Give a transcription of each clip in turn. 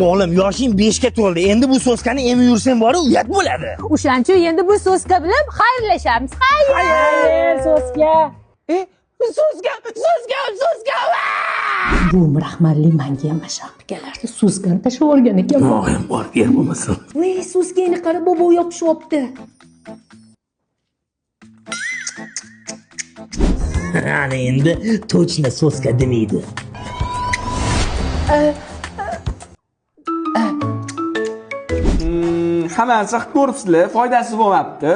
Oğlum yoshing 5ga to'ldi. Endi bu soskani emib yursang bor, uyat bo'ladi. O'shancha endi bu so'ska bilan xayrlashamiz. Xayr, so'ska. So'ska. Bu rahmatli menga ham mashaq kelardi. So'skani tashlab yuborgan ekan. Mo'g'im bor, yer bo'lmasin. Voy, so'skani qara, bobo yopishyapti. Ana endi точно so'ska demaydi. Hamma narsa qilib ko'ribsizlar, foydasi bo'lmabdi.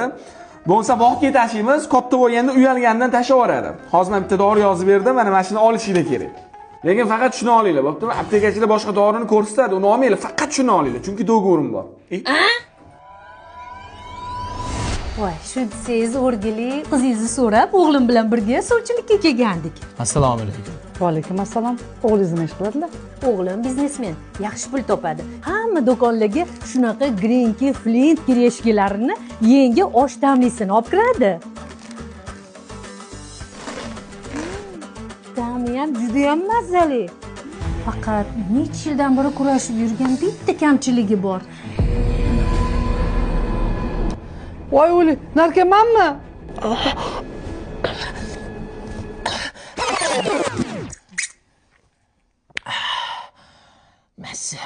Bo'lsa bog'ga tashiymiz, katta bo'lganda uyalganidan tashlab yuboradi. Hozir men bitta dori yozib berdim, mana mashina olishinglar kerak. Lekin faqat shuni olinglar. Bo'ptimi? Aptekachilar boshqa dorini ko'rsatadi, uni olmanglar, faqat shuni olinglar, chunki do'gorim bor. Voy, shu desangiz o'rgili qizingizni so'rab, o'g'lim bilan birga suvchilikka kelgandik. Assalomu alaykum. Va alaykum assalom. O'g'lingiz nima ish qiladilar? O'g'lim biznesmen, yaxshi pul topadi. Hamma do'konlarga shunaqa grinki, flint kireshkilarini yangi osh tamlisini olib kiradi. Ta'mi ham juda ham mazali. Faqat necha yildan beri kurashib yurgan bitta kamchiligi bor. Voy o'li, narkomanmi? Massa.